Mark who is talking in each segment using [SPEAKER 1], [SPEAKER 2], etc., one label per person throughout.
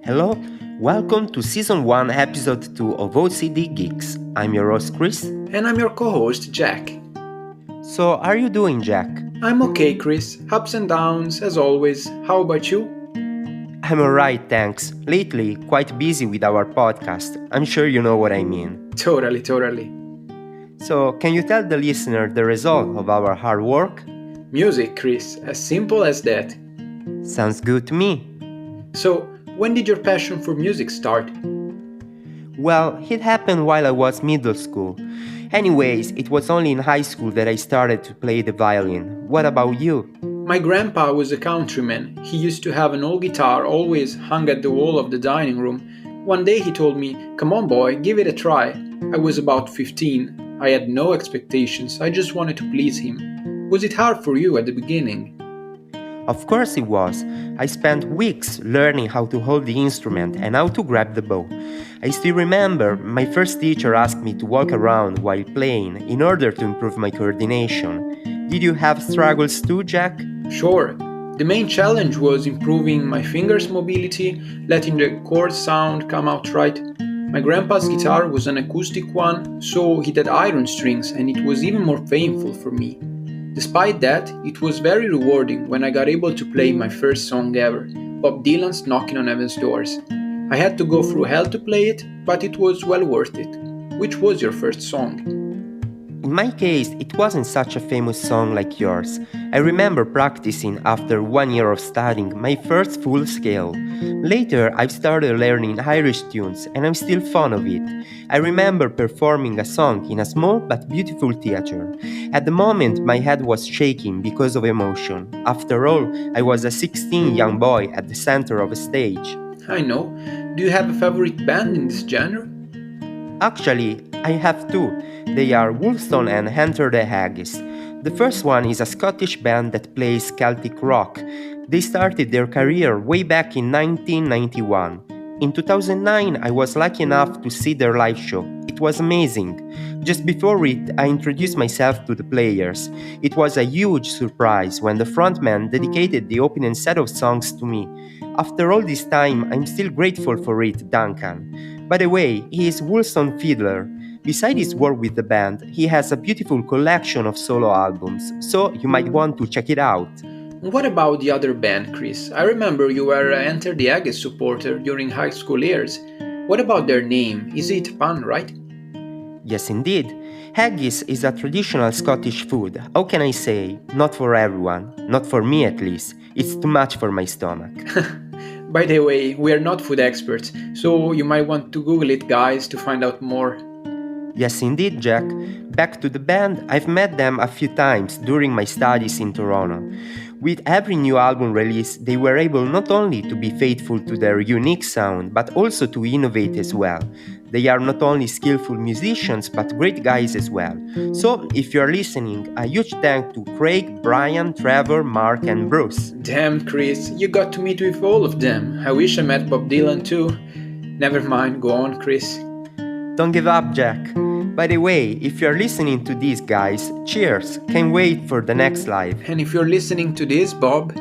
[SPEAKER 1] Hello, welcome to Season 1, Episode 2 of OCD Geeks. I'm your host Chris.
[SPEAKER 2] And I'm your co-host, Jack.
[SPEAKER 1] So, how are you doing, Jack?
[SPEAKER 2] I'm okay, Chris. Ups and downs, as always. How about you?
[SPEAKER 1] I'm alright, thanks. Lately, quite busy with our podcast. I'm sure you know what I mean.
[SPEAKER 2] Totally.
[SPEAKER 1] So, can you tell the listener the result of our hard work?
[SPEAKER 2] Music, Chris. As simple as that.
[SPEAKER 1] Sounds good to me.
[SPEAKER 2] So, when did your passion for music start?
[SPEAKER 1] Well, it happened while I was middle school. Anyways, it was only in high school that I started to play the violin. What about you?
[SPEAKER 2] My grandpa was a countryman. He used to have an old guitar always hung at the wall of the dining room. One day he told me, "Come on, boy, give it a try." I was about 15. I had no expectations. I just wanted to please him. Was it hard for you at the beginning?
[SPEAKER 1] Of course it was. I spent weeks learning how to hold the instrument and how to grab the bow. I still remember my first teacher asked me to walk around while playing in order to improve my coordination. Did you have struggles too, Jack?
[SPEAKER 2] Sure. The main challenge was improving my fingers' mobility, letting the chord sound come out right. My grandpa's guitar was an acoustic one, so it had iron strings and it was even more painful for me. Despite that, it was very rewarding when I got able to play my first song ever, Bob Dylan's Knocking on Heaven's Doors. I had to go through hell to play it, but it was well worth it. Which was your first song?
[SPEAKER 1] In my case, it wasn't such a famous song like yours. I remember practicing after 1 year of studying my first full scale. Later, I've started learning Irish tunes and I'm still fond of it. I remember performing a song in a small but beautiful theater. At the moment, my head was shaking because of emotion. After all, I was a 16 young boy at the center of a stage.
[SPEAKER 2] I know. Do you have a favorite band in this genre?
[SPEAKER 1] Actually, I have two. They are Wolfstone and Enter the Haggis. The first one is a Scottish band that plays Celtic rock. They started their career way back in 1991. In 2009, I was lucky enough to see their live show. It was amazing. Just before it, I introduced myself to the players. It was a huge surprise when the frontman dedicated the opening set of songs to me. After all this time, I'm still grateful for it, Duncan. By the way, he is Wolfstone fiddler. Besides his work with the band, he has a beautiful collection of solo albums, so you might want to check it out.
[SPEAKER 2] What about the other band, Chris? I remember you were an Enter the Haggis supporter during high school years. What about their name? Is it pun, right?
[SPEAKER 1] Yes, indeed. Haggis is a traditional Scottish food. How can I say? Not for everyone. Not for me, at least. It's too much for my stomach.
[SPEAKER 2] By the way, we are not food experts, so you might want to Google it, guys, to find out more.
[SPEAKER 1] Yes, indeed, Jack. Back to the band, I've met them a few times during my studies in Toronto. With every new album release, they were able not only to be faithful to their unique sound, but also to innovate as well. They are not only skillful musicians, but great guys as well. So, if you're listening, a huge thank to Craig, Brian, Trevor, Mark, and Bruce.
[SPEAKER 2] Damn, Chris, you got to meet with all of them. I wish I met Bob Dylan too. Never mind, go on, Chris.
[SPEAKER 1] Don't give up, Jack. By the way, if you're listening to these guys, cheers! Can't wait for the next live.
[SPEAKER 2] And if you're listening to this, Bob,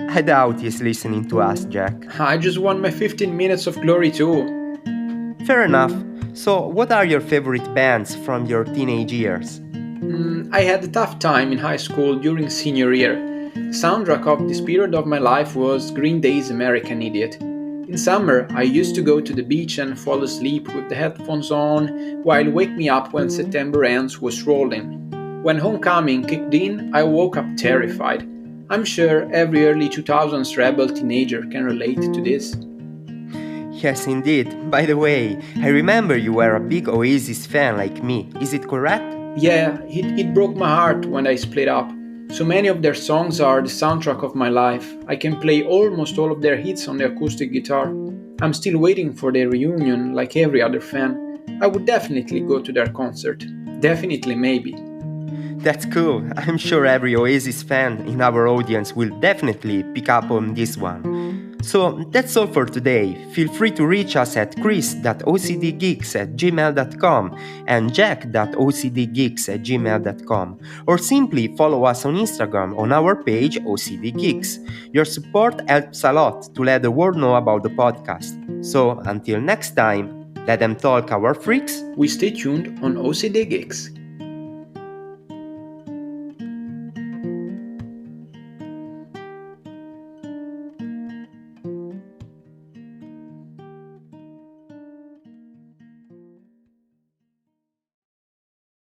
[SPEAKER 1] I doubt he's listening to us, Jack.
[SPEAKER 2] I just won my 15 minutes of glory too.
[SPEAKER 1] Fair enough. So, what are your favorite bands from your teenage years?
[SPEAKER 2] I had a tough time in high school during senior year. The soundtrack of this period of my life was Green Day's American Idiot. In summer, I used to go to the beach and fall asleep with the headphones on, while Wake Me Up When September Ends was rolling. When Homecoming kicked in, I woke up terrified. I'm sure every early 2000s rebel teenager can relate to this.
[SPEAKER 1] Yes, indeed. By the way, I remember you were a big Oasis fan like me. Is it correct?
[SPEAKER 2] Yeah, it broke my heart when I split up. So many of their songs are the soundtrack of my life. I can play almost all of their hits on the acoustic guitar. I'm still waiting for their reunion like every other fan. I would definitely go to their concert. Definitely, maybe.
[SPEAKER 1] That's cool. I'm sure every Oasis fan in our audience will definitely pick up on this one. So that's all for today. Feel free to reach us at chris.ocdgeeks@gmail.com and jack.ocdgeeks@gmail.com, or simply follow us on Instagram on our page OCD Geeks. Your support helps a lot to let the world know about the podcast. So until next time, let them talk, our freaks.
[SPEAKER 2] We stay tuned on OCD Gigs.